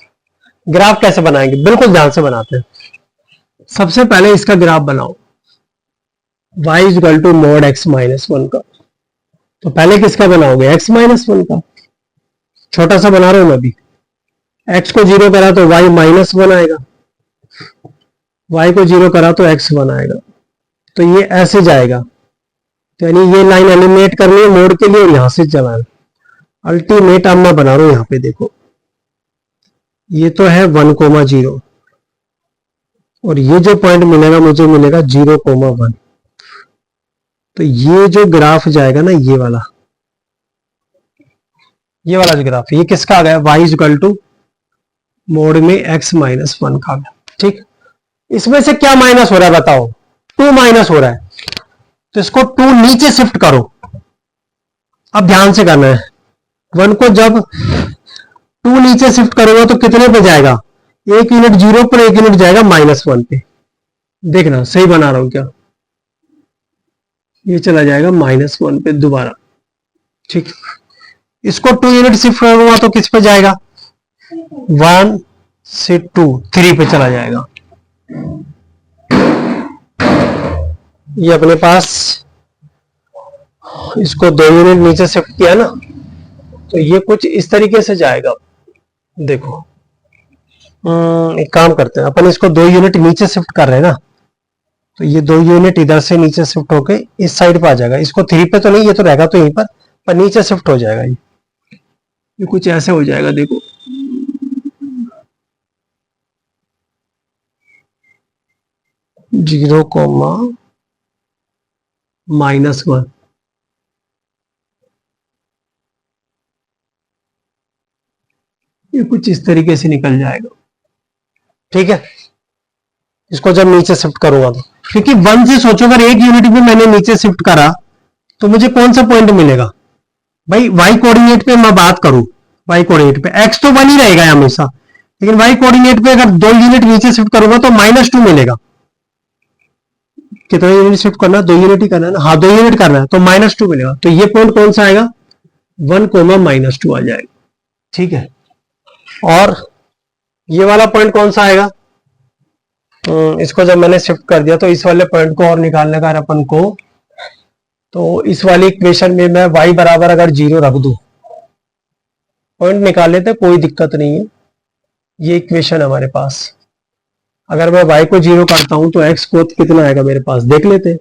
ग्राफ कैसे बनाएंगे, बिल्कुल ध्यान से बनाते हैं। सबसे पहले इसका ग्राफ बनाओ, y equal to mod x minus 1 का, तो पहले किसका बनाओगे, x माइनस 1 का, छोटा सा बना रहा हूं मैं अभी। x को 0 करा तो y माइनस 1 आएगा, y को 0 करा तो x 1 आएगा, तो ये ऐसे जाएगा, तो यानी ये लाइन एलिमिनेट करनी है मोड के लिए, और यहां से चलाना। अल्टीमेट अब मैं बना रहा हूं, यहां पे देखो, ये तो है 1,0, और ये जो पॉइंट मिलेगा मुझे मिलेगा 0,1, तो ये जो ग्राफ जाएगा ना, ये वाला जो ग्राफ, ये किसका आ गया? y is equal to mod में x माइनस 1 का आ गया। ठीक, इसमें से क्या माइनस हो रहा है बताओ? 2 माइनस हो रहा है, तो इसको 2 नीचे शिफ्ट करो। अब ध्यान से करना है, 1 को जब 2 नीचे शिफ्ट करोगे तो कितने पे जाएगा? 1 यूनिट 0 पर, 1 यूनिट जाएगा -1 पे। देखना सही बना रहा हूं क्या? ये चला जाएगा -1 पे दोबारा। ठीक, इसको 2 यूनिट शिफ्ट करूंगा तो किस पे जाएगा? 1 से 2, 3 पे चला जाएगा। ये अपने पास, इसको 2 यूनिट नीचे शिफ्ट किया ना, तो ये कुछ इस तरीके से जाएगा। देखो, एक काम करते हैं अपन, इसको 2 यूनिट नीचे शिफ्ट कर रहे हैं ना, तो ये 2 यूनिट इधर से नीचे शिफ्ट होके इस साइड पे आ जाएगा। इसको 3 पे तो नहीं, ये तो रहेगा तो यहीं पर नीचे शिफ्ट हो जाएगा। ये कुछ ऐसे हो जाएगा। देखो, -1, ये कुछ इस तरीके से निकल जाएगा। ठीक है, इसको जब नीचे शिफ्ट करूंगा तो, क्योंकि 1 से सोचो, अगर 1 यूनिट भी मैंने नीचे शिफ्ट करा तो मुझे कौन सा पॉइंट मिलेगा भाई? y कोऑर्डिनेट पे मैं बात करूं, y कोऑर्डिनेट पे x तो 1 ही रहेगा हमेशा, लेकिन y कोऑर्डिनेट पे अगर 2 यूनिट नीचे शिफ्ट करूंगा तो -2 मिलेगा। कितना यूनिट शिफ्ट करना? 2 यूनिट ही करना है ना? हाँ, 2 यूनिट करना है, तो -2 मिलेगा। तो ये पॉइंट कौन सा आएगा? 1, -2 आ जाएगा। ठीक है, और ये वाला पॉइंट कौन सा आएगा? इसको जब मैंने शिफ्ट कर दिया तो इस वाले पॉइंट को और निकालने का अपन को, तो इस वाली इक्वेशन में मैं y बराबर अगर 0 रख दूं, पॉइंट निकाल लेते, कोई दिक्कत नहीं है। ये इक्वेशन हमारे पास, अगर मैं y को 0 करता हूं तो x को कितना आएगा मेरे पास, देख लेते हैं।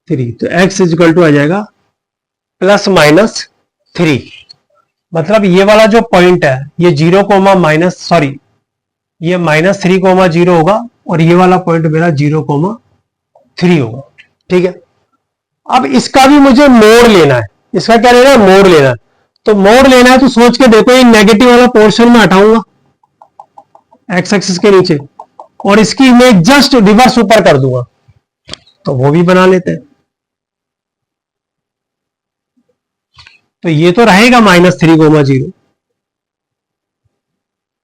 तो x इज इक्वल टू आ जाएगा +-3। मतलब ये वाला जो पॉइंट है, ये 0, ये -3, 0 होगा, और ये वाला पॉइंट मेरा 0,3 होगा। ठीक है, अब इसका भी मुझे मोड लेना है। इसका क्या लेना है? मोड लेना है। तो मोड लेना है तो सोच के देखो, ये नेगेटिव वाला पोर्शन में हटाऊंगा एक्स एक्सिस के नीचे, और इसकी इमेज जस्ट रिवर्स ऊपर कर दूंगा, तो वो भी बना लेते हैं। तो ये तो रहेगा -3,0।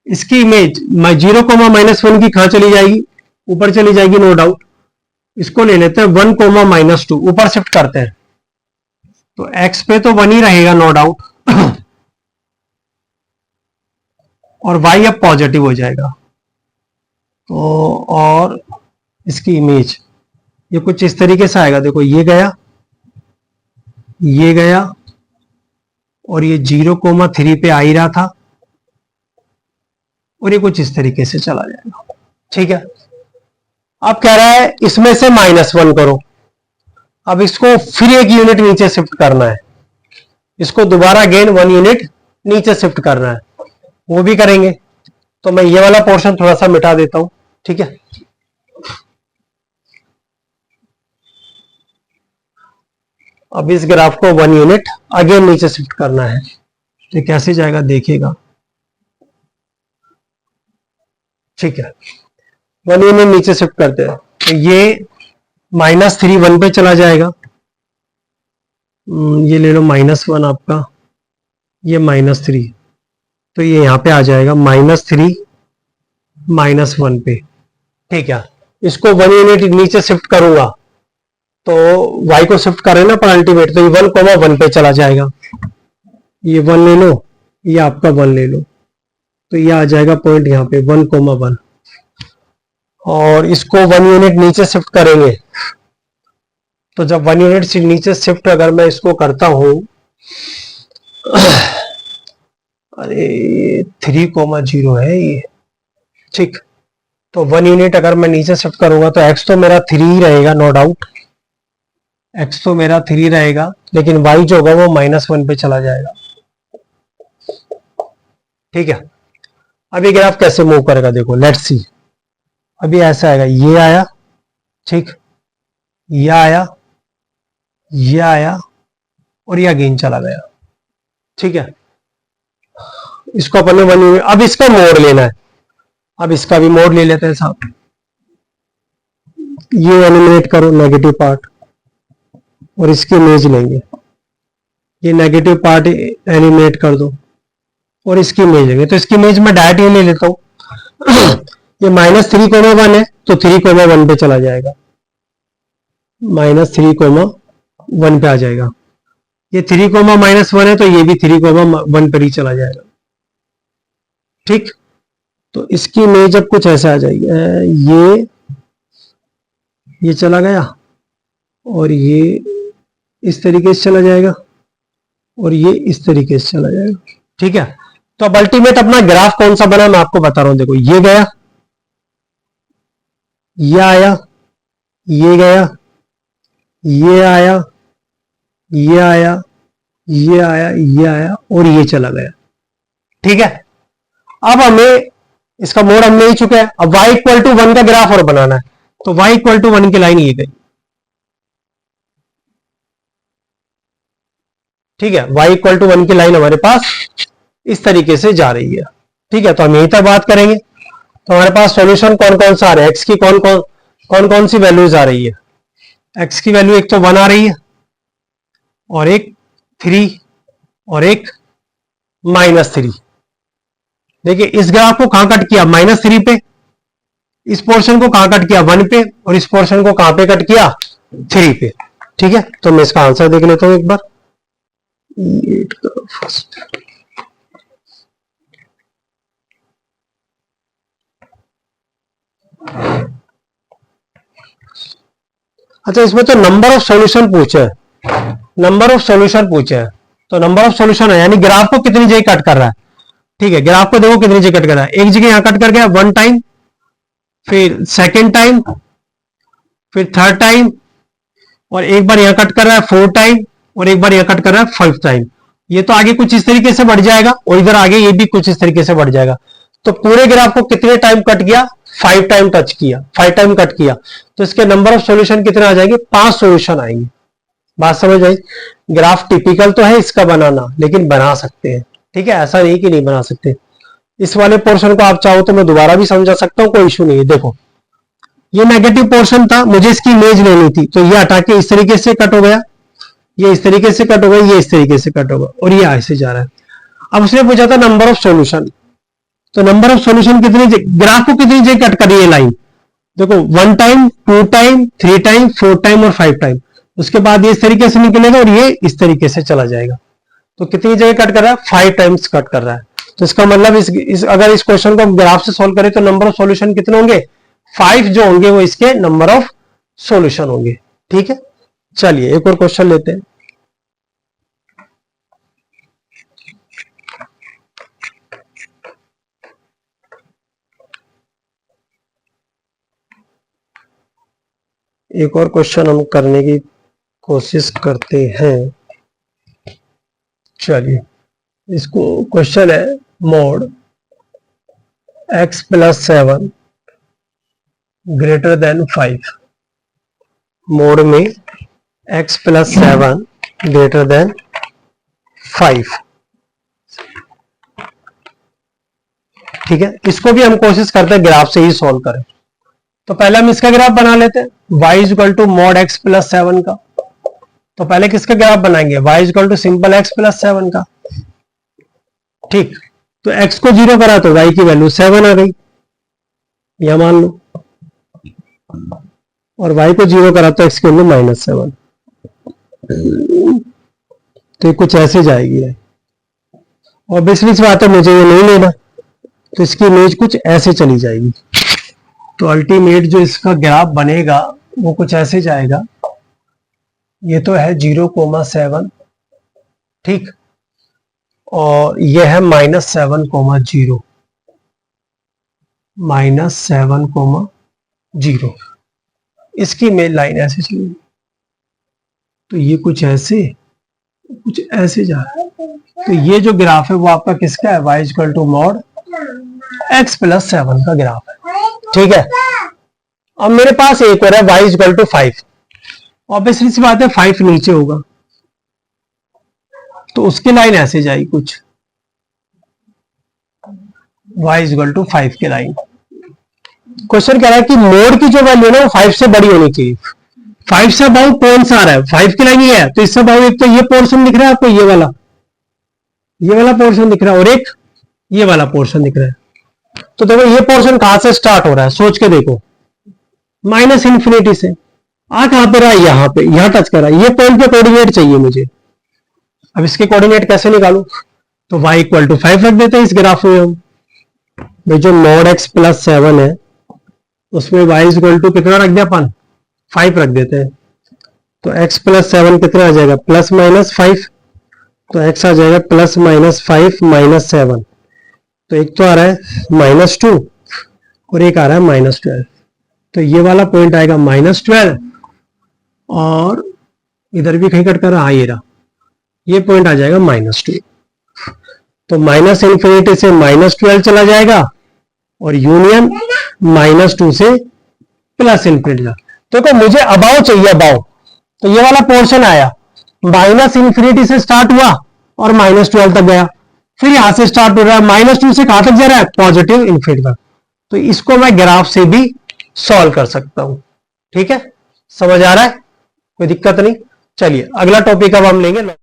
इसकी इमेज 0, -1 की कहां चली जाएगी? ऊपर चली जाएगी, नो डाउट। इसको ले लेते हैं 1, -2, ऊपर शिफ्ट करते हैं, तो x पे तो 1 ही रहेगा, नो डाउट, और y अब पॉजिटिव हो जाएगा। तो और इसकी इमेज ये कुछ इस तरीके से आएगा। देखो, ये गया, ये गया, और ये 0,3 पे आ ही रहा था, और ये कुछ इस तरीके से चला जाएगा। ठीक है, अब कह रहा है इसमें से -1 करो। अब इसको फिर 1 यूनिट नीचे शिफ्ट करना है, इसको दोबारा अगेन 1 यूनिट नीचे शिफ्ट करना है, वो भी करेंगे। तो मैं ये वाला पोर्शन थोड़ा सा मिटा देता हूं। ठीक है, अब इस ग्राफ को 1 यूनिट अगेन नीचे शिफ्ट करना है, तो कैसे जाएगा देखिएगा। ठीक है, 1 यूनिट नीचे शिफ्ट करते हैं, तो ये -3 1 पे चला जाएगा। ये ले लो -1 आपका, ये -3, तो ये यहां पे आ जाएगा -3 -1 पे। ठीक है, इसको 1 यूनिट नीचे शिफ्ट करूंगा तो y को शिफ्ट करें ना पर अल्टीमेट, तो ये 1,1 पे चला जाएगा। ये 1 ले लो, ये आपका 1 ले लो, तो ये आ जाएगा पॉइंट यहाँ पे 1,1, और इसको 1 यूनिट नीचे शिफ्ट करेंगे, तो जब 1 यूनिट से नीचे शिफ्ट अगर मैं इसको करता हूं, अरे 3,0 है ये। ठीक, तो 1 यूनिट अगर मैं नीचे शिफ्ट करूंगा तो x तो मेरा 3 ही रहेगा, नो डाउट, x तो मेरा 3 रहेगा, लेकिन y जो होगा वो -1 पे चला जाएगा। ठीक है, अब ये ग्राफ कैसे मूव करेगा देखो, लेट्स सी। अभी ऐसा आएगा, ये आया, ठीक, ये आया, ये आया, और ये अगेन चला गया, ठीक है। इसको अपन ने बनी, अब इसका मोड लेना है, अब इसका भी मोड ले लेते हैं साहब। ये एलिमिनेट करो नेगेटिव पार्ट, और इसकी इमेज लेंगे, ये नेगेटिव पार्ट एलिमिनेट कर दो, और इसकी इमेज लेंगे। तो इसकी इमेज मैं डायरेक्ट ये ले लेता हूं। ये -3,1 है, तो 3,1 पे चला जाएगा, -3,1 पे आ जाएगा। ये 3,-1 है, तो ये भी 3,1 पर ही चला जाएगा, ठीक। तो इसकी इमेज अब कुछ ऐसा आ जाएगी, ये चला गया, और ये इस तरीके से चला जाएगा, और ये इस तरीके से चला जाएगा, ठीक है। तो अब अल्टीमेट अपना ग्राफ कौन सा बना मैं आपको बता रहा हूं। देखो, ये गया, ये आया, ये गया, ये आया, ये आया, ये आया, ये आया, और ये चला गया, ठीक है। अब हमें इसका मोड हम ले ही चुके हैं। अब y = 1 का ग्राफ और बनाना है, तो y = 1 की लाइन ये गई, ठीक है। y = 1 की लाइन हमारे पास इस तरीके से जा रही है, ठीक है। तो हम यहीं तक बात करेंगे। तो हमारे पास सॉल्यूशन कौन कौन सा आ रहा है, x की कौन कौन सी वैल्यूज आ रही है। x की वैल्यू एक तो 1 आ रही है, और एक 3, और एक -3। देखिए, इस ग्राफ को कहां कट किया, -3 पे, इस पोर्शन को कहां कट किया, 1 पे, और इस पोर्शन को कहां पे कट किया, 3 पे, ठीक है। तो मैं इसका आंसर देख लेता हूं एक बार। 8 का फर्स्ट, अच्छा, इसमें तो नंबर ऑफ सॉल्यूशन पूछे है, नंबर ऑफ सॉल्यूशन पूछे है। तो नंबर ऑफ सॉल्यूशन है, यानी ग्राफ को कितनी जगह कट कर रहा है, ठीक है। ग्राफ को देखो कितनी जगह कट कर रहा है, एक जगह यहां कट कर गया 1 टाइम, फिर सेकेंड टाइम, फिर थर्ड टाइम, और एक बार यहां कट कर रहा है 4 टाइम, और एक बार यहां कट कर रहा है 5 टाइम। ये तो आगे कुछ इस तरीके से बढ़ जाएगा, और इधर आगे ये भी कुछ इस तरीके से बढ़ जाएगा। तो पूरे ग्राफ को कितने टाइम कट किया, 5 टाइम टच किया, 5 टाइम कट किया। तो इसके नंबर ऑफ सॉल्यूशन कितने आ जाएंगे, 5 सॉल्यूशन आएंगे। बात समझ आई। ग्राफ टिपिकल तो है इसका बनाना, लेकिन बना सकते हैं, ठीक है। ऐसा नहीं कि नहीं बना सकते। इस वाले पोर्शन को आप चाहो तो मैं दोबारा भी समझा सकता हूं, कोई इशू नहीं है। देखो, ये नेगेटिव पोर्शन था, मुझे इसकी इमेज लेनी थी, तो ये हटा के इस तरीके से कट हो गया, ये इस तरीके से कट हो गया, ये इस तरीके से कट होगा, और ये ऐसे जा रहा है। अब उसने पूछा था नंबर ऑफ सॉल्यूशन, तो नंबर ऑफ सॉल्यूशन कितनी, ग्राफ को कितनी जगह कट करी है लाइन। देखो, 1 टाइम, 2 टाइम, 3 टाइम, 4 टाइम और 5 टाइम। उसके बाद ये इस तरीके से निकलेगा, और ये इस तरीके से चला जाएगा। तो कितनी जगह कट कर रहा है, 5 टाइम्स कट कर रहा है। तो इसका मतलब अगर इस क्वेश्चन को हम ग्राफ से सॉल्व करें तो नंबर ऑफ सॉल्यूशन कितने होंगे, 5 जो होंगे वो इसके नंबर ऑफ सॉल्यूशन होंगे, ठीक है। चलिए एक और क्वेश्चन लेते हैं। एक और क्वेश्चन हम करने की कोशिश करते हैं। चलिए, इसको क्वेश्चन है मोड x + 7 > 5। मोड में x + 7 > 5, ठीक है। इसको भी हम कोशिश करते हैं ग्राफ से ही सॉल्व करें। तो पहले हम इसका ग्राफ बना लेते हैं, y = mod x + 7 का। तो पहले किसका ग्राफ बनाएंगे, y = सिंपल x + 7 का, ठीक। तो x को 0 करा तो y की वैल्यू 7 आ गई, यह मान लो, और y को 0 करा तो x की वैल्यू -7। तो कुछ ऐसे जाएगी, और ऑब्वियसली बात है मुझे ये नहीं लेना, तो इसकी इमेज कुछ ऐसे चली जाएगी। तो अल्टीमेट जो इसका ग्राफ बनेगा वो कुछ ऐसे जाएगा। ये तो है 0,7, ठीक, और ये है -7,0, -7,0। इसकी मेन लाइन ऐसे चलेगी, तो ये कुछ ऐसे जा रहा है। तो ये जो ग्राफ है वो आपका किसका है, y = mod x + 7 का ग्राफ है, ठीक है। अब मेरे पास एक और है y इक्वल टू 5। ऑब्वियसली सी बात है 5 नीचे होगा, तो उसकी लाइन ऐसे जाएगी कुछ, y इक्वल टू 5 की लाइन। क्वेश्चन कह रहा है कि मोड की जो वैल्यू है ना वो 5 से बड़ी होनी चाहिए। 5 से अबाउ कौन सा आ रहा है? 5 की लाइन ये है, तो इससे अबाउ एक तो ये पोर्शन दिख रहा है आपको, ये वाला पोर्शन दिख रहा है, और एक ये वाला पोर्शन दिख रहा है। तो देखो ये पोर्शन कहां से स्टार्ट हो रहा है, सोच के देखो, माइनस इन्फिनिटी से। आ कहां पे रहा है? यहाँ पे, यहाँ टच कर रहा है। ये पॉइंट पे कोऑर्डिनेट चाहिए मुझे। अब इसके कोऑर्डिनेट कैसे निकालू? तो y इक्वल टू 5 रख देते हैं इस ग्राफ में हम। भाई जो mod x प्लस 7 है उसमें y इक्वल टू कितना रख दिया अपन? 5 रख देते हैं। तो x प्लस 7 कितना आ जाएगा? Plus minus 5। तो x आ जाएगा प्लस माइनस 5 माइनस 7। तो एक तो आ रहा है -2 और एक आ रहा है -12। तो ये वाला पॉइंट आएगा -12, और इधर भी कहीं कट कर रहा, हाँ ये रहा, ये पॉइंट आ जाएगा -2। तो माइनस इन्फिनिटी से -12 चला जाएगा, और यूनियन -2 से प्लस इन्फिनिटी। तो मुझे अबाव चाहिए, अबाव। तो ये वाला पोर्शन आया, माइनस इन्फिनिटी से स्टार्ट हुआ और -12 तक गया, फिर यहां से स्टार्ट हो रहा है -2 से कहां तक जा रहा है? पॉजिटिव इन्फिनिटी तक। तो इसको मैं ग्राफ से भी सॉल्व कर सकता हूं। ठीक है, समझ आ रहा है? कोई दिक्कत नहीं। चलिए अगला टॉपिक अब हम लेंगे।